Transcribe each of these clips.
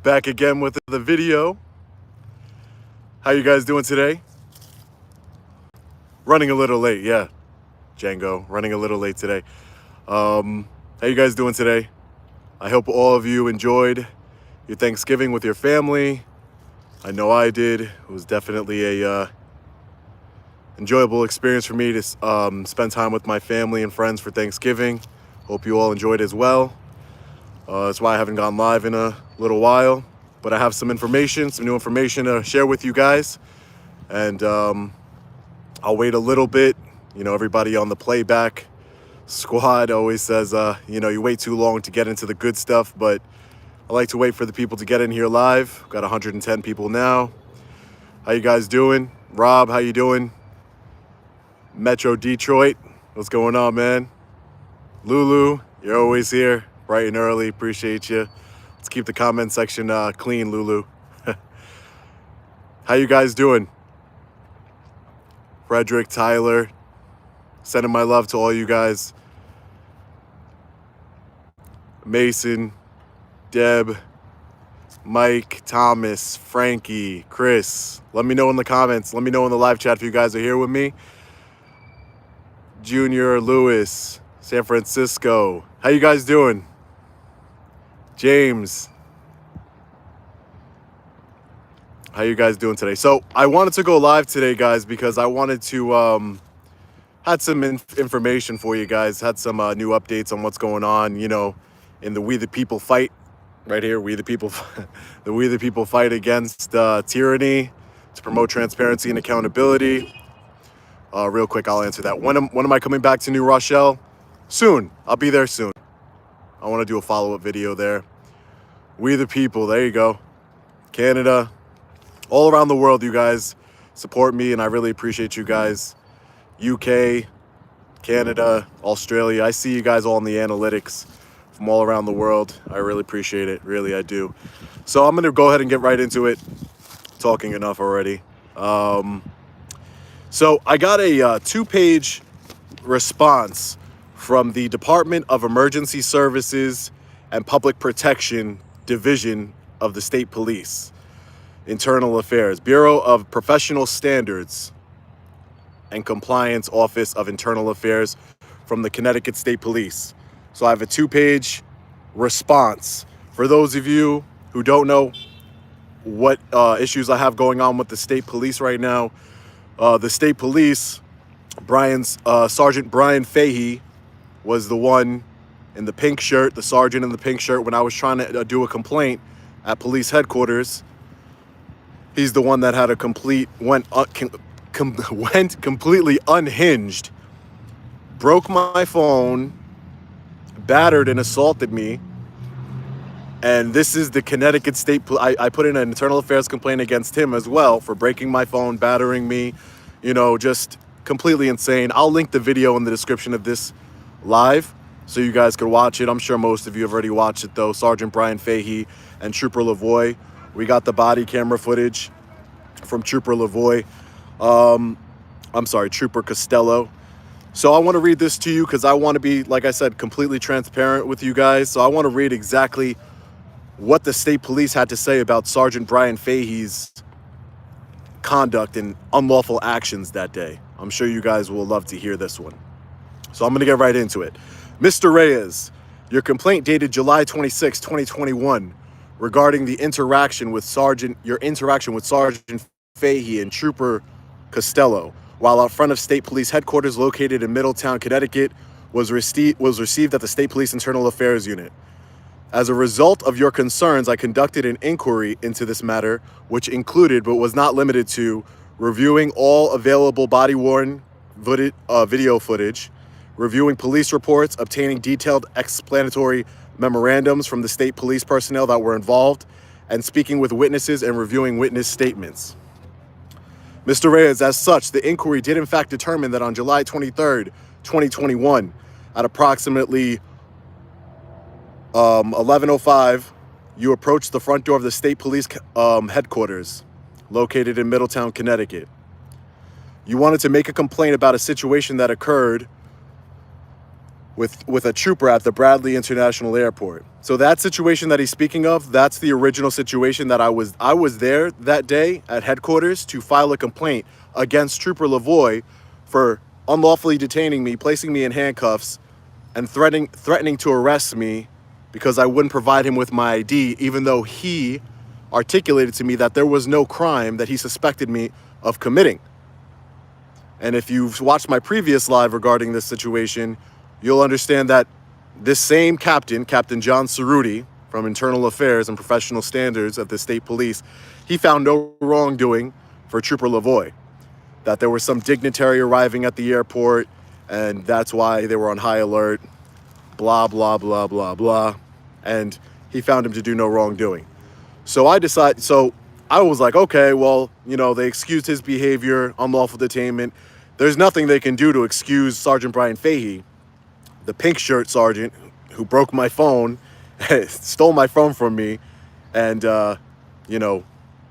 Back again with the video. How you guys doing today? Running a little late, yeah. Django, running a little late today. How you guys doing today? I hope all of you enjoyed your Thanksgiving with your family. I know I did. It was definitely a enjoyable experience for me to spend time with my family and friends for Thanksgiving. Hope you all enjoyed as well. That's why I haven't gone live in a little while, but I have some new information to share with you guys. And I'll wait a little bit. You know, everybody on the playback squad always says, you wait too long to get into the good stuff, but I like to wait for the people to get in here live. Got 110 people now. How you guys doing? Rob, how you doing? Metro Detroit, what's going on, man? Lulu, you're always here, bright and early. Appreciate you. Let's keep the comment section clean, Lulu. How you guys doing? Frederick, Tyler, sending my love to all you guys. Mason, Deb, Mike, Thomas, Frankie, Chris. Let me know in the comments. Let me know in the live chat if you guys are here with me. Junior, Lewis, San Francisco. How you guys doing? James. How you guys doing today? So I wanted to go live today, guys, because I wanted to had some information for you guys. Had some new updates on what's going on, in the We the People fight. Right here, We the People, the We the People fight against tyranny to promote transparency and accountability. Real quick, I'll answer that. When am I coming back to New Rochelle? Soon. I'll be there soon. I want to do a follow-up video there. We the People, there you go. Canada, all around the world, you guys support me, and I really appreciate you guys. UK, Canada, Australia. I see you guys all in the analytics from all around the world. I really appreciate it. Really, I do. So I'm going to go ahead and get right into it. Talking enough already. So I got a two-page response from the Department of Emergency Services and Public Protection Division of the State Police, Internal Affairs, Bureau of Professional Standards and Compliance Office of Internal Affairs from the Connecticut State Police. So I have a two-page response. For those of you who don't know what issues I have going on with the state police right now, the state police, Sergeant Bryan Fahey was the one in the pink shirt, the sergeant in the pink shirt, when I was trying to do a complaint at police headquarters. He's the one that had went completely unhinged, broke my phone, battered and assaulted me. And this is the Connecticut State Police. I put in an internal affairs complaint against him as well for breaking my phone, battering me, just completely insane. I'll link the video in the description of this live so you guys can watch it. I'm sure most of you have already watched it, though. Sergeant Bryan Fahey and Trooper Lavoie. We got the body camera footage from Trooper Lavoie. Trooper Costello. So I want to read this to you because I want to be, like I said, completely transparent with you guys. So I want to read exactly what the state police had to say about Sergeant Bryan Fahey's conduct and unlawful actions that day. I'm sure you guys will love to hear this one. So I'm going to get right into it. Mr. Reyes, your complaint dated July 26, 2021, regarding the interaction with Sergeant Fahey and Trooper Costello while out front of State Police headquarters located in Middletown, Connecticut, was received at the State Police Internal Affairs Unit. As a result of your concerns, I conducted an inquiry into this matter, which included, but was not limited to, reviewing all available body-worn video footage, reviewing police reports, obtaining detailed explanatory memorandums from the state police personnel that were involved, and speaking with witnesses and reviewing witness statements. Mr. Reyes, as such, the inquiry did in fact determine that on July 23rd, 2021, at approximately 11:05, you approached the front door of the state police headquarters located in Middletown, Connecticut. You wanted to make a complaint about a situation that occurred with a trooper at the Bradley International Airport. So that situation that he's speaking of, that's the original situation that I was there that day at headquarters to file a complaint against Trooper Lavoie for unlawfully detaining me, placing me in handcuffs, and threatening to arrest me because I wouldn't provide him with my ID, even though he articulated to me that there was no crime that he suspected me of committing. And if you've watched my previous live regarding this situation, you'll understand that this same Captain John Ceruti from Internal Affairs and Professional Standards of the State Police, he found no wrongdoing for Trooper Lavoie, that there was some dignitary arriving at the airport, and that's why they were on high alert, blah, blah, blah, blah, blah. And he found him to do no wrongdoing. So I was like, okay, well, they excused his behavior, unlawful detainment. There's nothing they can do to excuse Sergeant Bryan Fahey, the pink shirt sergeant who broke my phone, stole my phone from me, and,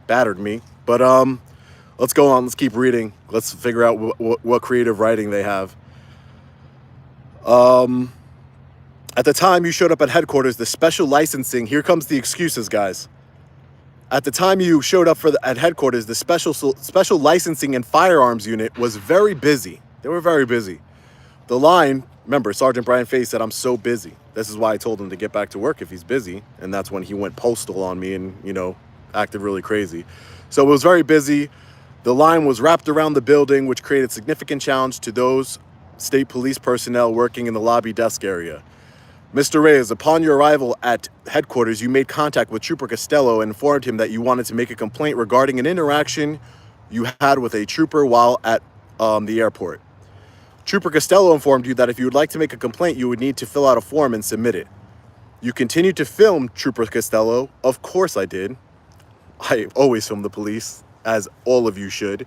battered me. But let's go on. Let's keep reading. Let's figure out what creative writing they have. At the time you showed up at headquarters, the special licensing, here comes the excuses, guys. At the time you showed up at headquarters, the special licensing and firearms unit was very busy. They were very busy. The line, remember, Sergeant Bryan Fahey said, "I'm so busy." This is why I told him to get back to work if he's busy. And that's when he went postal on me and, acted really crazy. So it was very busy. The line was wrapped around the building, which created significant challenge to those state police personnel working in the lobby desk area. Mr. Reyes, upon your arrival at headquarters, you made contact with Trooper Costello and informed him that you wanted to make a complaint regarding an interaction you had with a trooper while at the airport. Trooper Costello informed you that if you would like to make a complaint, you would need to fill out a form and submit it. You continued to film Trooper Costello. Of course I did. I always film the police, as all of you should,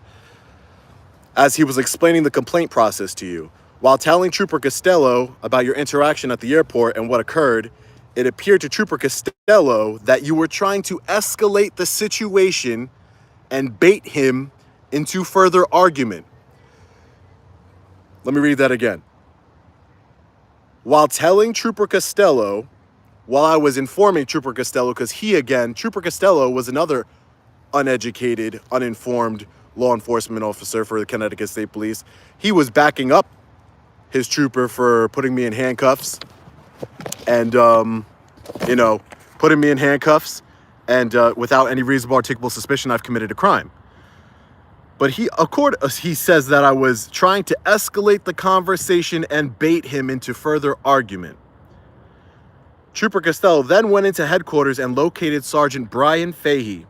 as he was explaining the complaint process to you. While telling Trooper Costello about your interaction at the airport and what occurred, it appeared to Trooper Costello that you were trying to escalate the situation and bait him into further argument. Let me read that again. While telling Trooper Costello, while I was informing Trooper Costello, because Trooper Costello was another uneducated, uninformed law enforcement officer for the Connecticut State Police. He was backing up his trooper for putting me in handcuffs and, putting me in handcuffs and without any reasonable articulable suspicion I've committed a crime. But he says that I was trying to escalate the conversation and bait him into further argument. Trooper Costello then went into headquarters and located Sergeant Bryan Fahey,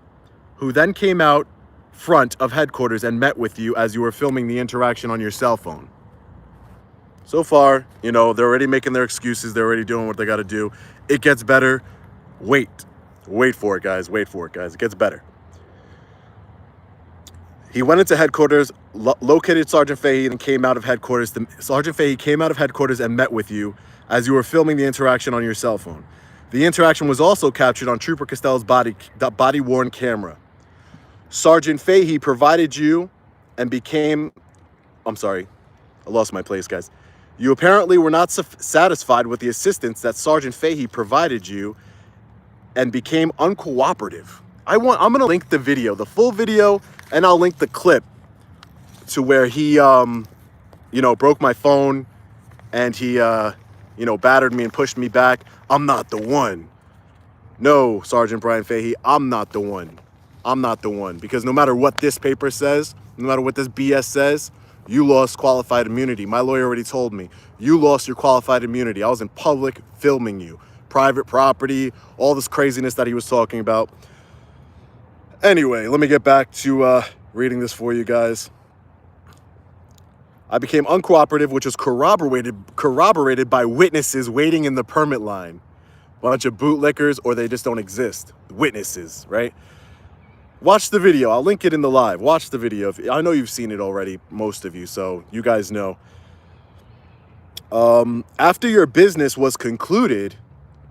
who then came out front of headquarters and met with you as you were filming the interaction on your cell phone. So far, they're already making their excuses. They're already doing what they got to do. It gets better. Wait for it, guys. Wait for it, guys. It gets better. He went into headquarters, located Sergeant Fahey, and came out of headquarters. Sergeant Fahey came out of headquarters and met with you as you were filming the interaction on your cell phone. The interaction was also captured on Trooper Costello's body-worn camera. Sergeant Fahey provided you and became... I'm sorry. I lost my place, guys. You apparently were not satisfied with the assistance that Sergeant Fahey provided you and became uncooperative. I'm going to link the video, the full video, and I'll link the clip to where he, broke my phone and he, battered me and pushed me back. I'm not the one. No, Sergeant Bryan Fahey, I'm not the one. I'm not the one. Because no matter what this paper says, no matter what this BS says, you lost qualified immunity. My lawyer already told me. You lost your qualified immunity. I was in public filming you. Private property, all this craziness that he was talking about. Anyway, let me get back to reading this for you guys. I became uncooperative, which was corroborated by witnesses waiting in the permit line. Bunch of bootlickers, or they just don't exist. Witnesses, right? Watch the video. I'll link it in the live. Watch the video. I know you've seen it already, most of you, so you guys know. After your business was concluded,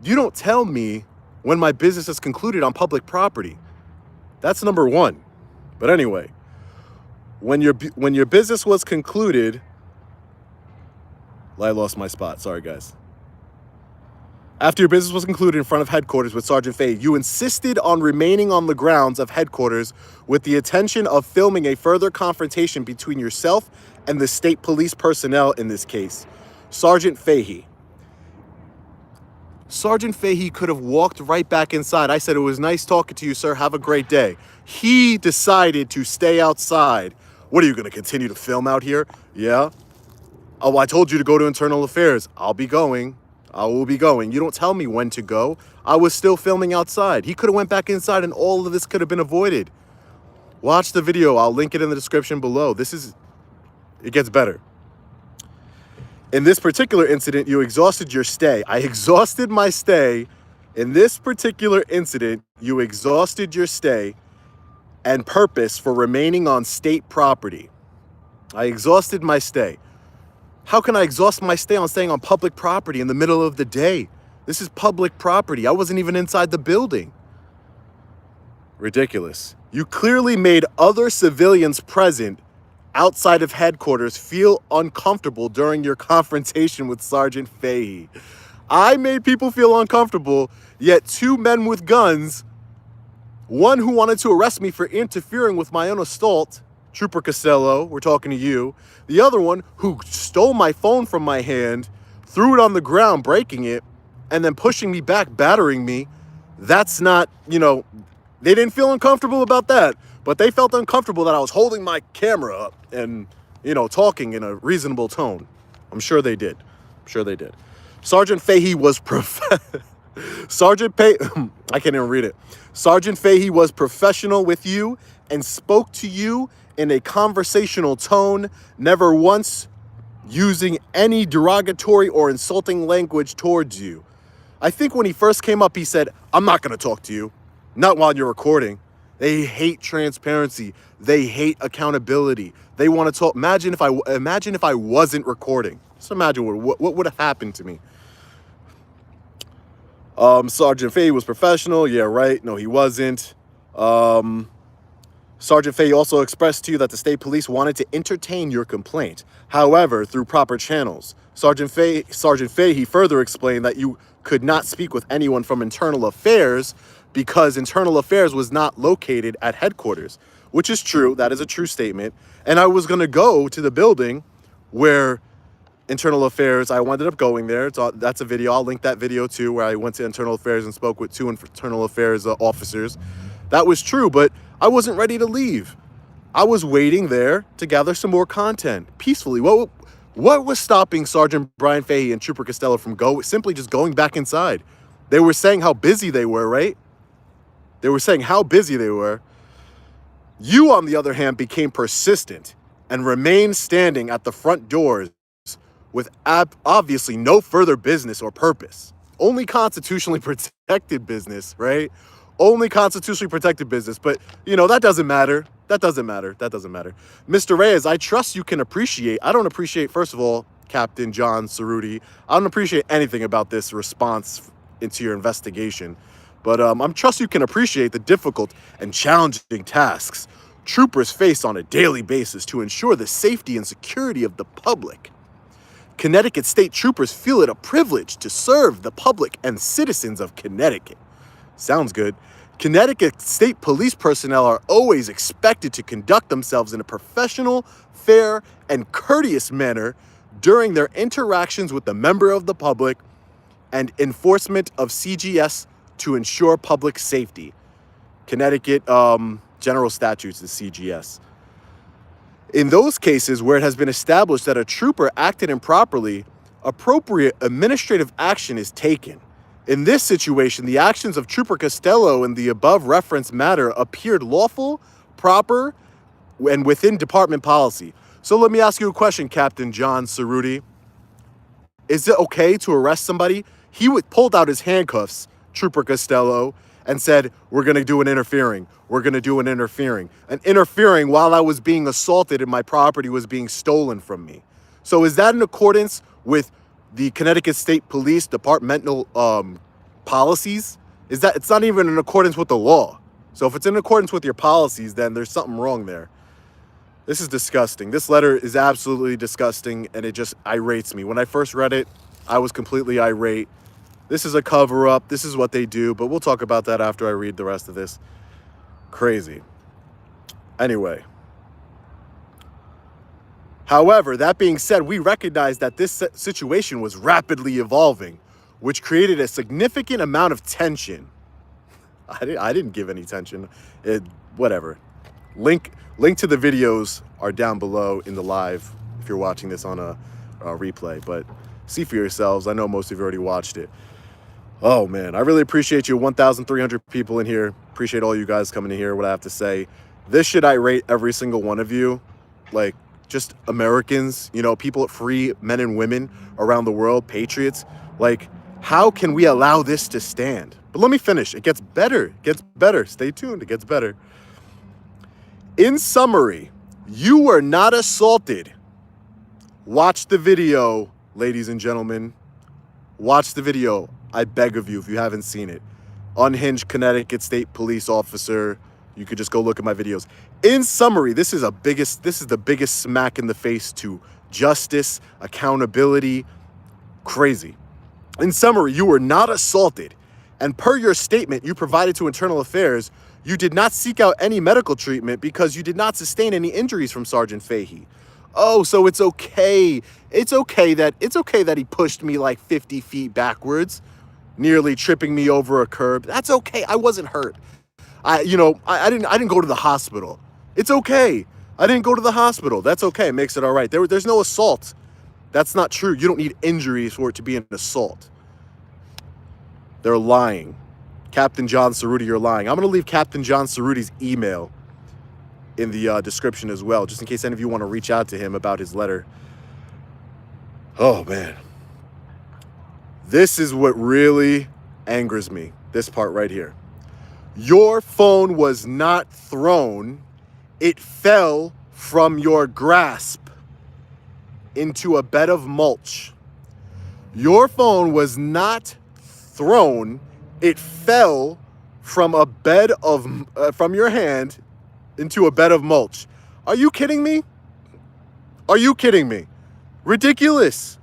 you don't tell me when my business is concluded on public property. That's number one. But anyway, when your business was concluded I lost my spot. Sorry, guys. After your business was concluded in front of headquarters with Sergeant Fahey, you insisted on remaining on the grounds of headquarters with the intention of filming a further confrontation between yourself and the state police personnel in this case. Sergeant Fahey. Sergeant Fahey could have walked right back inside. I said, it was nice talking to you, sir. Have a great day. He decided to stay outside. What, are you going to continue to film out here? Yeah. Oh, I told you to go to Internal Affairs. I'll be going. I will be going. You don't tell me when to go. I was still filming outside. He could have went back inside and all of this could have been avoided. Watch the video. I'll link it in the description below. It gets better. In this particular incident, you exhausted your stay. I exhausted my stay. In this particular incident, you exhausted your stay and purpose for remaining on state property. I exhausted my stay. How can I exhaust my stay on staying on public property in the middle of the day? This is public property. I wasn't even inside the building. Ridiculous. You clearly made other civilians present outside of headquarters feel uncomfortable during your confrontation with Sergeant Fahey. I made people feel uncomfortable, yet two men with guns, one who wanted to arrest me for interfering with my own assault, Trooper Costello, we're talking to you. The other one who stole my phone from my hand, threw it on the ground, breaking it, and then pushing me back, battering me. That's not, they didn't feel uncomfortable about that, but they felt uncomfortable that I was holding my camera up and, talking in a reasonable tone. I'm sure they did. Sergeant Fahey was I can't even read it. Sergeant Fahey was professional with you and spoke to you in a conversational tone, never once using any derogatory or insulting language towards you. I think when he first came up, he said, I'm not going to talk to you. Not while you're recording. They hate transparency. They hate accountability. They want to talk. Imagine if I wasn't recording. Just imagine what would have happened to me. Sergeant Fahey was professional. Yeah, right. No, he wasn't. Sergeant Fahey also expressed to you that the state police wanted to entertain your complaint. However, through proper channels. Sergeant Fahey further explained that you could not speak with anyone from Internal Affairs because Internal Affairs was not located at headquarters, which is true. That is a true statement. And I was going to go to the building where Internal Affairs, I ended up going there. That's a video. I'll link that video too, where I went to Internal Affairs and spoke with two Internal Affairs officers. That was true, but I wasn't ready to leave. I was waiting there to gather some more content peacefully. What was stopping Sergeant Bryan Fahey and Trooper Costello from simply just going back inside? They were saying how busy they were, right? They were saying how busy they were. You, on the other hand, became persistent and remained standing at the front doors with obviously no further business or purpose. Only constitutionally protected business, right? Only constitutionally protected business. But, that doesn't matter. That doesn't matter. Mr. Reyes, I trust you can appreciate. I don't appreciate, first of all, Captain John Ceruti. I don't appreciate anything about this response into your investigation. But I trust you can appreciate the difficult and challenging tasks troopers face on a daily basis to ensure the safety and security of the public. Connecticut state troopers feel it a privilege to serve the public and citizens of Connecticut. Sounds good. Connecticut state police personnel are always expected to conduct themselves in a professional, fair, and courteous manner during their interactions with the member of the public and enforcement of CGS to ensure public safety. Connecticut General Statutes is CGS. In those cases where it has been established that a trooper acted improperly, appropriate administrative action is taken. In this situation, the actions of Trooper Costello in the above referenced matter appeared lawful, proper, and within department policy. So let me ask you a question, Captain John Ceruti. Is it okay to arrest somebody? He pulled out his handcuffs, Trooper Costello, and said, we're going to do an interfering. We're going to do an interfering. An interfering while I was being assaulted and my property was being stolen from me. So is that in accordance with the Connecticut State Police departmental policies? It's not even in accordance with the law. So if it's in accordance with your policies, then there's something wrong there. This is disgusting. This letter is absolutely disgusting, and it just irates me. When I first read it, I was completely irate. This is a cover-up. This is what they do, but we'll talk about that after I read the rest of this. Crazy. Anyway. However, that being said, we recognize that this situation was rapidly evolving, which created a significant amount of tension. I didn't give any tension. Whatever. Link to the videos are down below in the live if you're watching this on a replay, but see for yourselves. I know most of you already watched it. Oh man, I really appreciate you. 1,300 people in here. Appreciate all you guys coming in here. What I have to say. This should irate every single one of you. Like, just Americans, you know, people, free men and women around the world, patriots. Like, how can we allow this to stand? But let me finish. It gets better. It gets better. Stay tuned. It gets better. In summary, you were not assaulted. Watch the video, ladies and gentlemen. Watch the video. I beg of you, if you haven't seen it. Unhinged Connecticut State Police officer. You could just go look at my videos. In summary, this is the biggest smack in the face to justice, accountability. Crazy. In summary, you were not assaulted. And per your statement you provided to Internal Affairs, you did not seek out any medical treatment because you did not sustain any injuries from Sergeant Fahey. Oh, so it's okay. It's okay that he pushed me like 50 feet backwards, nearly tripping me over a curb. That's okay. I wasn't hurt. I didn't go to the hospital. It's okay. I didn't go to the hospital. That's okay. It makes it all right. There's no assault. That's not true. You don't need injuries for it to be an assault. They're lying. Captain John Ceruti, you're lying. I'm going to leave Captain John Ceruti's email in the description as well, just in case any of you want to reach out to him about his letter. Oh, man. This is what really angers me, this part right here. Your phone was not thrown. It fell from your grasp into a bed of mulch. Your phone was not thrown. It fell from a bed of from your hand into a bed of mulch. Are you kidding me? Are you kidding me? Ridiculous.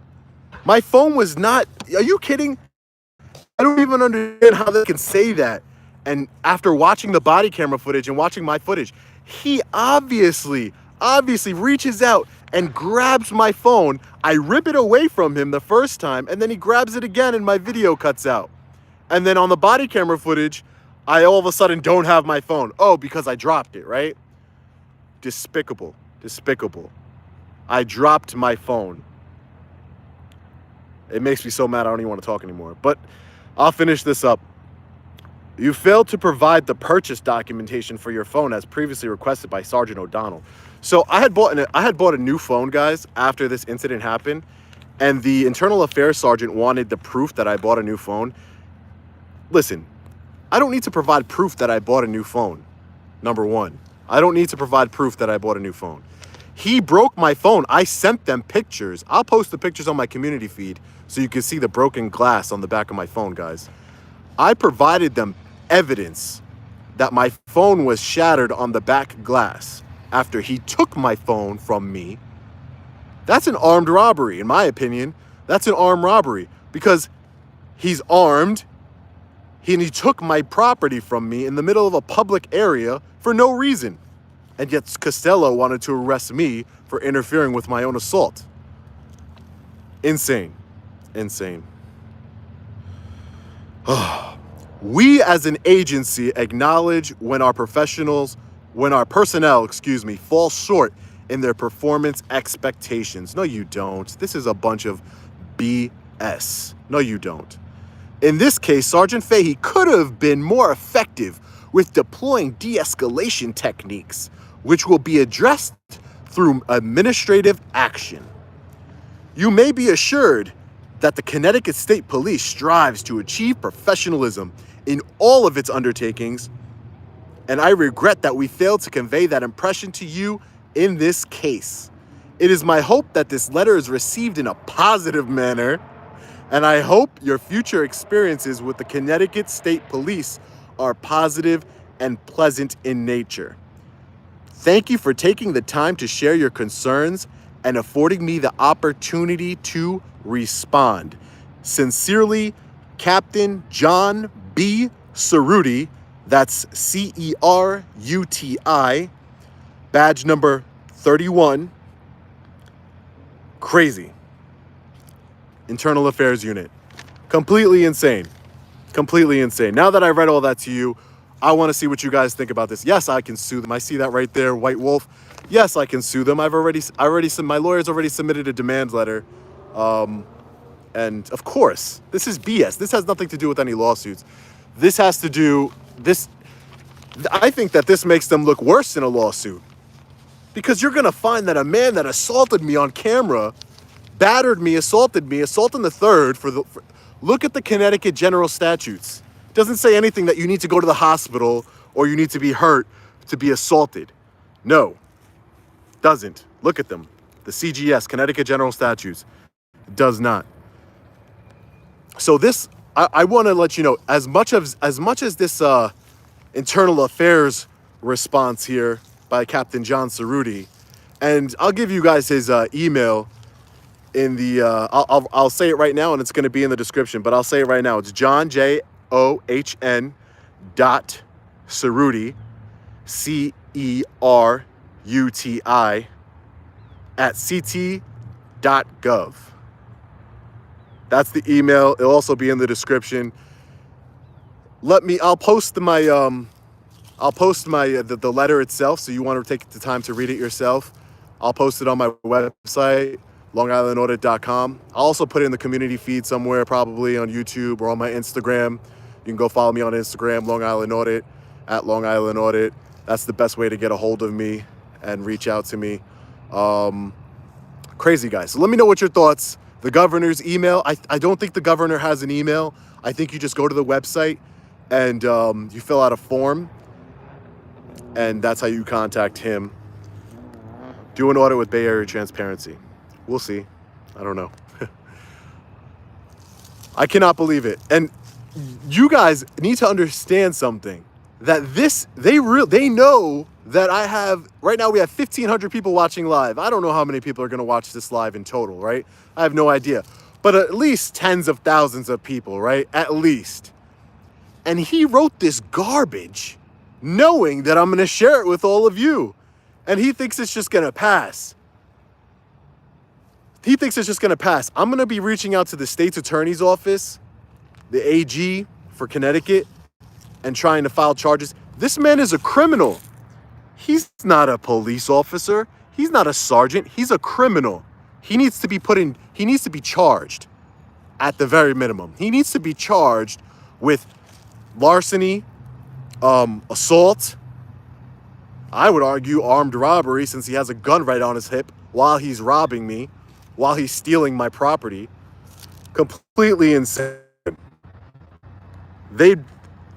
My phone was not. Are you kidding? I don't even understand how they can say that. And after watching the body camera footage and watching my footage, he obviously reaches out and grabs my phone. I rip it away from him the first time, and then he grabs it again and my video cuts out. And then on the body camera footage, I all of a sudden don't have my phone. Oh, because I dropped it, right? Despicable. Despicable. I dropped my phone. It makes me so mad I don't even want to talk anymore. But I'll finish this up. You failed to provide the purchase documentation for your phone as previously requested by Sergeant O'Donnell. So I had bought a new phone, guys, after this incident happened, and the Internal Affairs Sergeant wanted the proof that I bought a new phone. Listen, I don't need to provide proof that I bought a new phone. Number one, I don't need to provide proof that I bought a new phone. He broke my phone. I sent them pictures. I'll post the pictures on my community feed so you can see the broken glass on the back of my phone, guys. I provided them evidence that my phone was shattered on the back glass after he took my phone from me. That's an armed robbery, in my opinion. That's an armed robbery because he's armed and he took my property from me in the middle of a public area for no reason. And yet Costello wanted to arrest me for interfering with my own assault. Insane. Insane. We as an agency acknowledge when our personnel, fall short in their performance expectations. No, you don't. This is a bunch of BS. No, you don't. In this case, Sergeant Fahey could have been more effective with deploying de-escalation techniques, which will be addressed through administrative action. You may be assured that the Connecticut State Police strives to achieve professionalism in all of its undertakings, and I regret that we failed to convey that impression to you in this case. It is my hope that this letter is received in a positive manner, and I hope your future experiences with the Connecticut State Police are positive and pleasant in nature. Thank you for taking the time to share your concerns and affording me the opportunity to respond. Sincerely, Captain John B. Ceruti. That's Ceruti, badge number 31. Crazy. Internal Affairs Unit. Completely insane. Completely insane. Now that I read all that to you, I want to see what you guys think about this. Yes, I can sue them. I see that right there, White Wolf. Yes, I can sue them. My lawyer's already submitted a demand letter. And of course, this is BS. This has nothing to do with any lawsuits. This has to do, I think that this makes them look worse in a lawsuit. Because you're going to find that a man that assaulted me on camera, battered me, assault in the third, look at the Connecticut general statutes. It doesn't say anything that you need to go to the hospital or you need to be hurt to be assaulted. No, doesn't. Look at them. The CGS, Connecticut general statutes, does not. So this, I want to let you know, as much as this internal affairs response here by Captain John Ceruti, and I'll give you guys his email in the I'll say it right now, and it's going to be in the description, but I'll say it right now. It's John JOHN Ceruti CERUTI @ct.gov. That's the email. It'll also be in the description. I'll post the letter itself, so you want to take the time to read it yourself. I'll post it on my website, longislandaudit.com. I'll also put it in the community feed somewhere, probably on YouTube or on my Instagram. You can go follow me on Instagram, Long Island Audit, @Long Island Audit. That's the best way to get a hold of me and reach out to me. Crazy, guys. So let me know what your thoughts. The governor's email, I don't think the governor has an email. I think you just go to the website and you fill out a form, and that's how you contact him. Do an audit with Bay Area Transparency. We'll see. I don't know. I cannot believe it. And you guys need to understand something. That they know that I have, right now we have 1,500 people watching live. I don't know how many people are going to watch this live in total, right? I have no idea. But at least tens of thousands of people, right? At least. And he wrote this garbage knowing that I'm going to share it with all of you. And he thinks it's just going to pass. He thinks it's just going to pass. I'm going to be reaching out to the state's attorney's office, the AG for Connecticut, and trying to file charges. This man is a criminal. He's not a police officer. He's not a sergeant. He's a criminal. He needs to be charged at the very minimum. He needs to be charged with larceny, assault. I would argue armed robbery, since he has a gun right on his hip while he's robbing me, while he's stealing my property. Completely insane.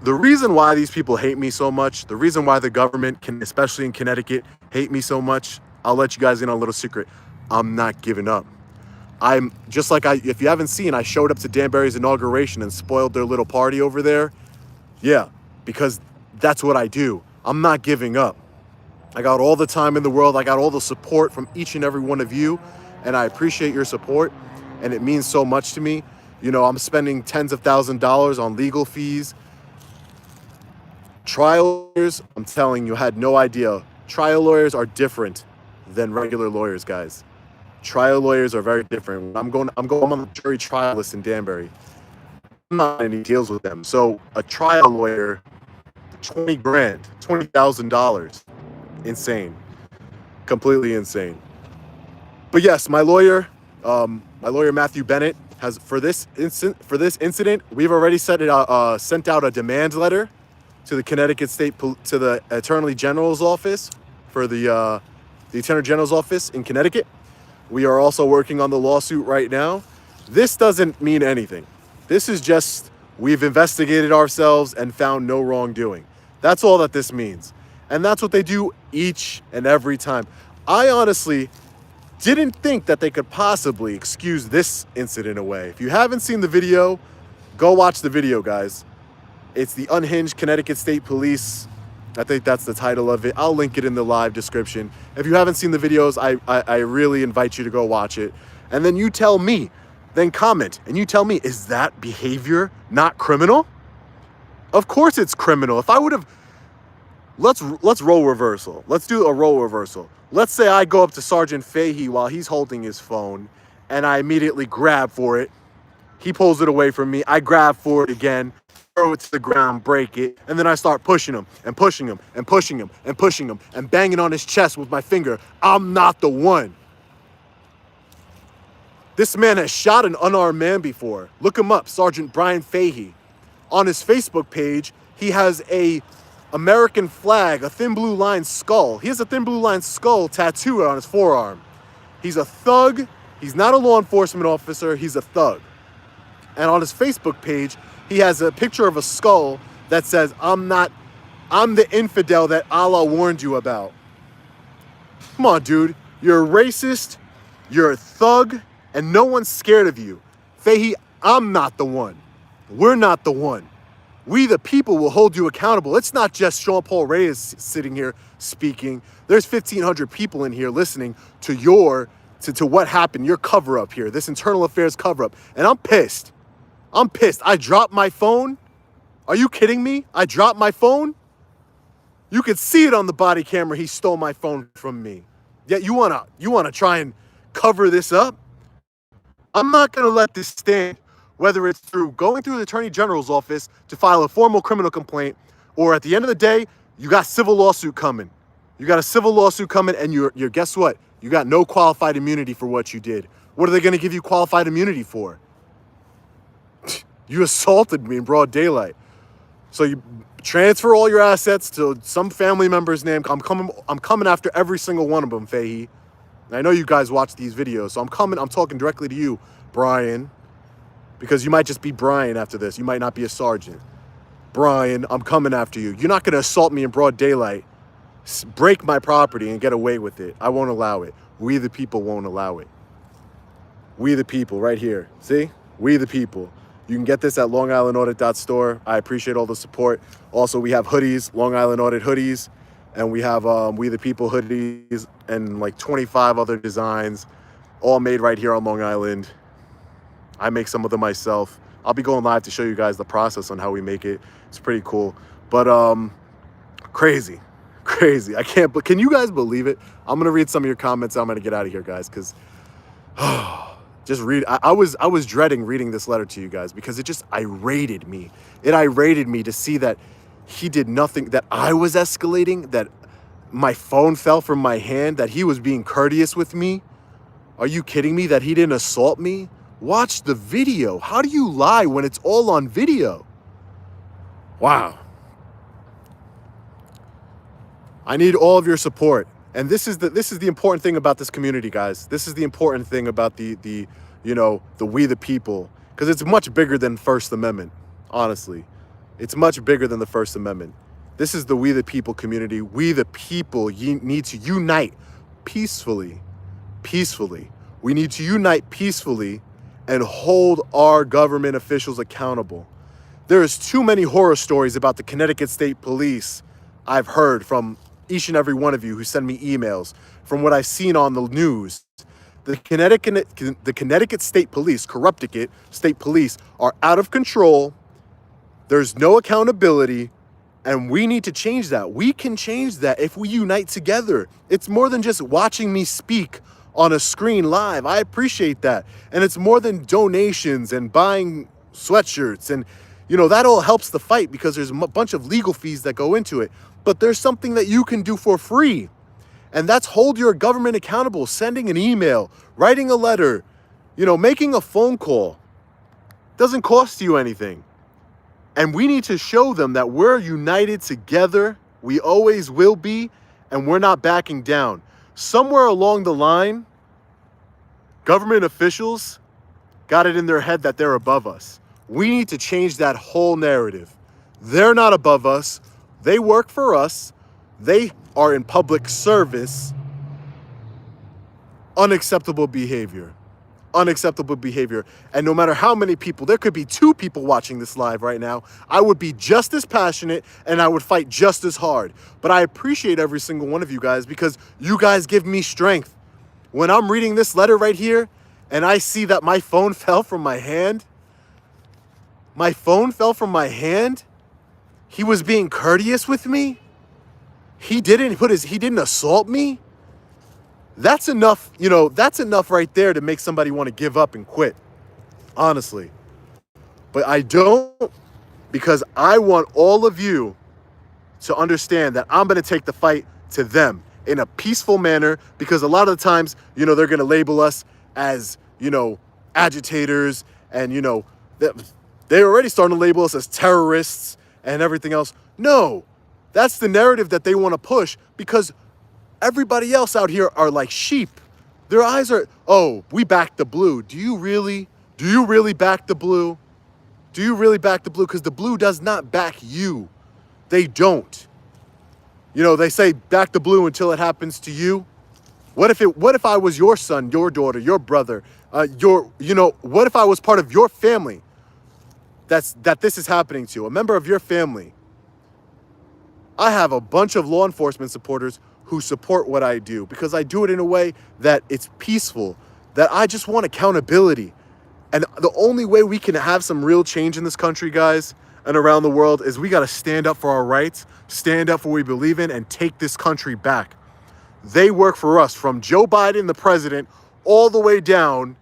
The reason why these people hate me so much, the reason why the government, especially in Connecticut, hate me so much, I'll let you guys in on a little secret. I'm not giving up. I'm just like if you haven't seen, I showed up to Danbury's inauguration and spoiled their little party over there. Yeah, because that's what I do. I'm not giving up. I got all the time in the world. I got all the support from each and every one of you, and I appreciate your support, and it means so much to me. You know, I'm spending tens of thousands of dollars on legal fees. Trial lawyers, I'm telling you, had no idea. Trial lawyers are different than regular lawyers, guys. Trial lawyers are very different. I'm on the jury trial list in Danbury. I'm not in any deals with them. So a trial lawyer, $20,000. Insane. Completely insane. But yes, my lawyer Matthew Bennett has, for this incident, we've already sent out a demand letter to the Connecticut to the Attorney General's office, for the Attorney General's office in Connecticut. We are also working on the lawsuit right now. This doesn't mean anything. This is just, we've investigated ourselves and found no wrongdoing. That's all that this means. And that's what they do each and every time. I honestly didn't think that they could possibly excuse this incident away. If you haven't seen the video, go watch the video, guys. It's the Unhinged Connecticut State Police I think that's the title of it. I'll link it in the live description. If you haven't seen the videos, I really invite you to go watch it. And then you tell me, then comment, and you tell me, is that behavior not criminal? Of course it's criminal. If I would have, let's role reversal. Let's do a role reversal. Let's say I go up to Sergeant Fahey while he's holding his phone, and I immediately grab for it. He pulls it away from me. I grab for it again, throw it to the ground, break it, and then I start pushing him and pushing him and pushing him and pushing him and banging on his chest with my finger. I'm not the one. This man has shot an unarmed man before. Look him up, Sergeant Bryan Fahey. On his Facebook page, he has a American flag, a thin blue line skull. He has a thin blue line skull tattooed on his forearm. He's a thug. He's not a law enforcement officer. He's a thug. And on his Facebook page, he has a picture of a skull that says, I'm the infidel that Allah warned you about. Come on, dude. You're a racist. You're a thug. And no one's scared of you. Fahey, I'm not the one. We're not the one. We the people will hold you accountable. It's not just Sean Paul Reyes sitting here speaking. There's 1,500 people in here listening to what happened, your cover-up here, this internal affairs cover-up. And I'm pissed. I'm pissed. I dropped my phone. Are you kidding me? I dropped my phone? You could see it on the body camera. He stole my phone from me. Yet you wanna try and cover this up? I'm not gonna let this stand, whether it's through going through the Attorney General's office to file a formal criminal complaint, or at the end of the day, you got civil lawsuit coming. You got a civil lawsuit coming, and you're guess what? You got no qualified immunity for what you did. What are they gonna give you qualified immunity for? You assaulted me in broad daylight. So you transfer all your assets to some family member's name. I'm coming after every single one of them, Fahey. I know you guys watch these videos, so I'm talking directly to you, Bryan, because you might just be Bryan after this. You might not be a sergeant. Bryan, I'm coming after you. You're not going to assault me in broad daylight, break my property, and get away with it. I won't allow it. We the people won't allow it. We the people, right here. See? We the people. You can get this at longislandaudit.store. I appreciate all the support. Also, we have hoodies, Long Island Audit hoodies, and we have We the People hoodies and like 25 other designs, all made right here on Long Island. I make some of them myself. I'll be going live to show you guys the process on how we make it. It's pretty cool. But crazy. Can you guys believe it? I'm gonna read some of your comments. I'm gonna get out of here, guys, because just read. I was dreading reading this letter to you guys because it just irated me. It irated me to see that he did nothing, that I was escalating, that my phone fell from my hand, that he was being courteous with me. Are you kidding me? That he didn't assault me? Watch the video. How do you lie when it's all on video? Wow. I need all of your support. And this is the important thing about this community, guys. This is the important thing about the we the people, because it's much bigger than First Amendment, honestly. It's much bigger than the First Amendment. This is the we the people community. We the people need to unite peacefully. Peacefully. We need to unite peacefully and hold our government officials accountable. There's too many horror stories about the Connecticut State Police I've heard from each and every one of you who send me emails, from what I've seen on the news. The Connecticut State Police, Corrupticate State Police, are out of control. There's no accountability, and we need to change that. We can change that if we unite together. It's more than just watching me speak on a screen live. I appreciate that. And it's more than donations and buying sweatshirts. And, that all helps the fight because there's a bunch of legal fees that go into it. But there's something that you can do for free. And that's hold your government accountable, sending an email, writing a letter, making a phone call. Doesn't cost you anything. And we need to show them that we're united together. We always will be, and we're not backing down. Somewhere along the line, government officials got it in their head that they're above us. We need to change that whole narrative. They're not above us. They work for us. They are in public service. Unacceptable behavior. unacceptable behavior. And no matter how many people, there could be 2 people watching this live right now, I would be just as passionate and I would fight just as hard. But I appreciate every single one of you guys because you guys give me strength. When I'm reading this letter right here and I see that my phone fell from my hand, he was being courteous with me. He didn't assault me. That's enough, that's enough right there to make somebody want to give up and quit, honestly. But I don't, because I want all of you to understand that I'm going to take the fight to them in a peaceful manner, because a lot of the times, they're going to label us as, agitators, and, they're already starting to label us as terrorists and everything else. No, that's the narrative that they want to push, because everybody else out here are like sheep. Their eyes are, oh, we back the blue. Do you really back the blue? Do you really back the blue? Because the blue does not back you. They don't. They say back the blue until it happens to you. What if I was your son, your daughter, your brother, what if I was part of your family that this is happening to, a member of your family? I have a bunch of law enforcement supporters who support what I do because I do it in a way that it's peaceful, that I just want accountability. And the only way we can have some real change in this country, guys, and around the world, is we got to stand up for our rights, stand up for what we believe in, and take this country back. They work for us, from Joe Biden, the president, all the way down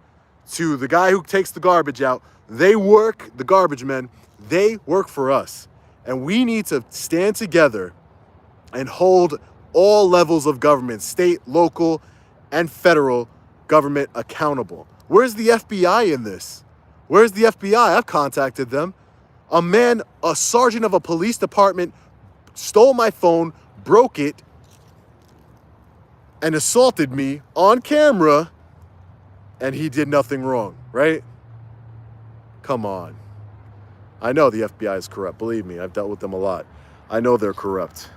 to the guy who takes the garbage out. They work, the garbage men, they work for us. And we need to stand together and hold all levels of government, state, local, and federal government accountable. Where's the FBI in this? Where's the FBI? I've contacted them. A sergeant of a police department stole my phone, broke it, and assaulted me on camera, and he did nothing wrong, right? Come on. I know the FBI is corrupt. Believe me, I've dealt with them a lot. I know they're corrupt.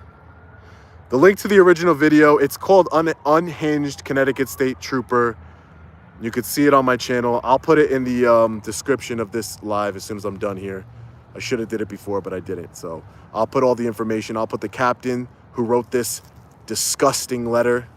The link to the original video, it's called Unhinged Connecticut State Trooper. You could see it on my channel. I'll put it in the description of this live as soon as I'm done here. I should have did it before, but I didn't. So I'll put all the information. I'll put the captain who wrote this disgusting letter.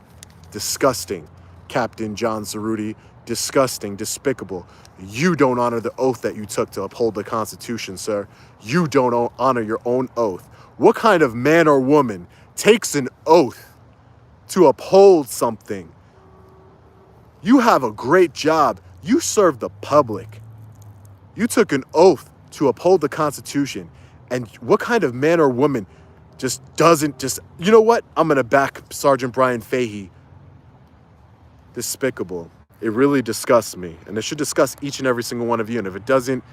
Disgusting. Captain John Ceruti. Disgusting. Despicable. You don't honor the oath that you took to uphold the Constitution, sir. You don't honor your own oath. What kind of man or woman takes an oath to uphold something? You have a great job. You serve the public. You took an oath to uphold the Constitution. And what kind of man or woman you know what? I'm going to back Sergeant Bryan Fahey. Despicable. It really disgusts me. And it should disgust each and every single one of you. And if it doesn't,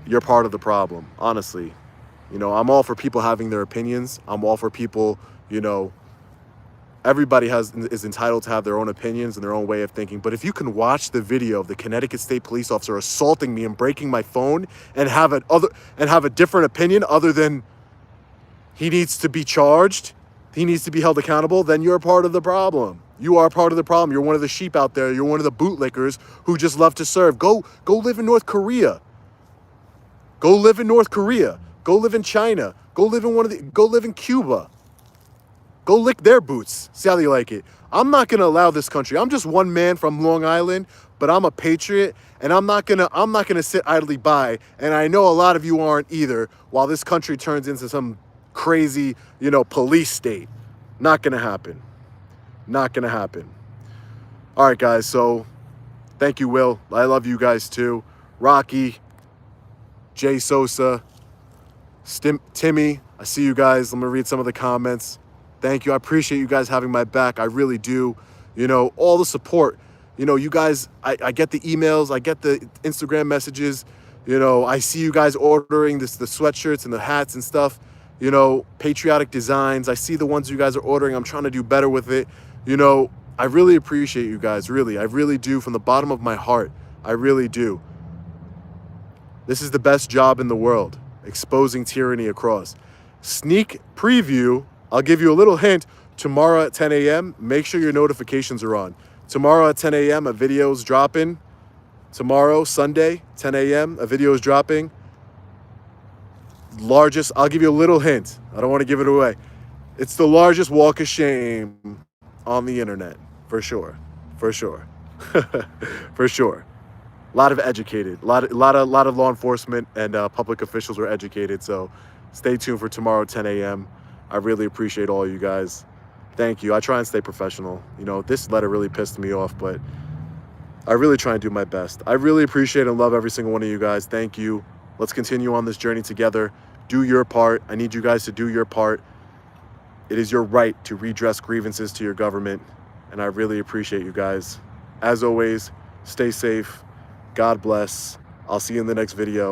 you're part of the problem, honestly. I'm all for people having their opinions. I'm all for people, everybody is entitled to have their own opinions and their own way of thinking. But if you can watch the video of the Connecticut State police officer assaulting me and breaking my phone and have a different opinion other than he needs to be charged, he needs to be held accountable, then you're part of the problem. You are part of the problem. You're one of the sheep out there. You're one of the bootlickers who just love to serve. Go live in North Korea. Go live in North Korea. Go live in China. Go live in Cuba. Go lick their boots. See how they like it. I'm not going to allow this country. I'm just one man from Long Island, but I'm a patriot, and I'm not going to sit idly by. And I know a lot of you aren't either, while this country turns into some crazy, police state. Not going to happen. Not going to happen. All right, guys. So thank you, Will. I love you guys too. Rocky, Jay Sosa, Timmy, I see you guys. Let me read some of the comments. Thank you. I appreciate you guys having my back. I really do. All the support. You guys, I get the emails. I get the Instagram messages. I see you guys ordering the sweatshirts and the hats and stuff. Patriotic designs. I see the ones you guys are ordering. I'm trying to do better with it. I really appreciate you guys. Really. I really do, from the bottom of my heart. I really do. This is the best job in the world. Exposing tyranny across. Sneak preview. I'll give you a little hint. Tomorrow at 10 a.m., make sure your notifications are on. Tomorrow at 10 a.m. a video is dropping. Tomorrow, Sunday, 10 a.m. a video is dropping. Largest, I'll give you a little hint. I don't want to give it away. It's the largest walk of shame on the internet, for sure. For sure. For sure. A lot of educated, a lot of law enforcement and public officials were educated. So stay tuned for tomorrow, 10 a.m. I really appreciate all you guys. Thank you. I try and stay professional. You know, this letter really pissed me off, but I really try and do my best. I really appreciate and love every single one of you guys. Thank you. Let's continue on this journey together. Do your part. I need you guys to do your part. It is your right to redress grievances to your government, and I really appreciate you guys. As always, stay safe. God bless. I'll see you in the next video.